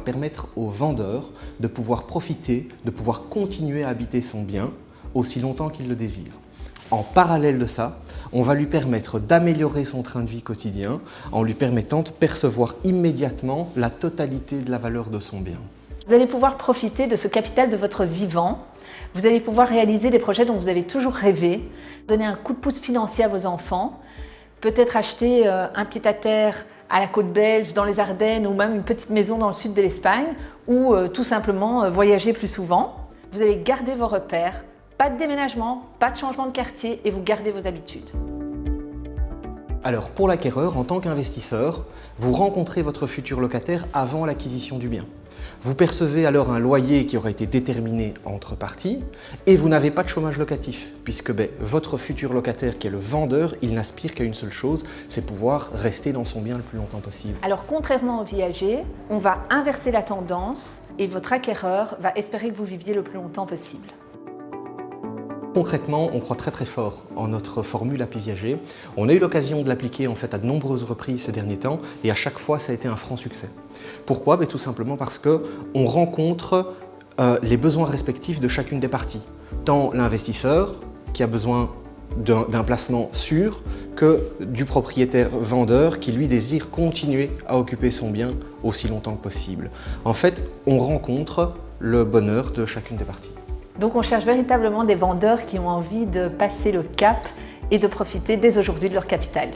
va permettre au vendeur de pouvoir profiter, de pouvoir continuer à habiter son bien aussi longtemps qu'il le désire. En parallèle de ça, on va lui permettre d'améliorer son train de vie quotidien en lui permettant de percevoir immédiatement la totalité de la valeur de son bien. Vous allez pouvoir profiter de ce capital de votre vivant. Vous allez pouvoir réaliser des projets dont vous avez toujours rêvé, donner un coup de pouce financier à vos enfants, peut-être acheter un pied-à-terre à la côte belge, dans les Ardennes, ou même une petite maison dans le sud de l'Espagne, ou tout simplement voyager plus souvent. Vous allez garder vos repères, pas de déménagement, pas de changement de quartier, et vous gardez vos habitudes. Alors pour l'acquéreur, en tant qu'investisseur, vous rencontrez votre futur locataire avant l'acquisition du bien. Vous percevez alors un loyer qui aura été déterminé entre parties et vous n'avez pas de chômage locatif puisque votre futur locataire qui est le vendeur, il n'aspire qu'à une seule chose, c'est pouvoir rester dans son bien le plus longtemps possible. Alors contrairement au viager, on va inverser la tendance et votre acquéreur va espérer que vous viviez le plus longtemps possible. Concrètement, on croit très fort en notre formule API Viager. On a eu l'occasion de l'appliquer en fait à de nombreuses reprises ces derniers temps et à chaque fois ça a été un franc succès. Pourquoi? Tout simplement parce qu'on rencontre les besoins respectifs de chacune des parties. Tant l'investisseur qui a besoin d'un placement sûr que du propriétaire vendeur qui lui désire continuer à occuper son bien aussi longtemps que possible. En fait, on rencontre le bonheur de chacune des parties. Donc on cherche véritablement des vendeurs qui ont envie de passer le cap et de profiter dès aujourd'hui de leur capital.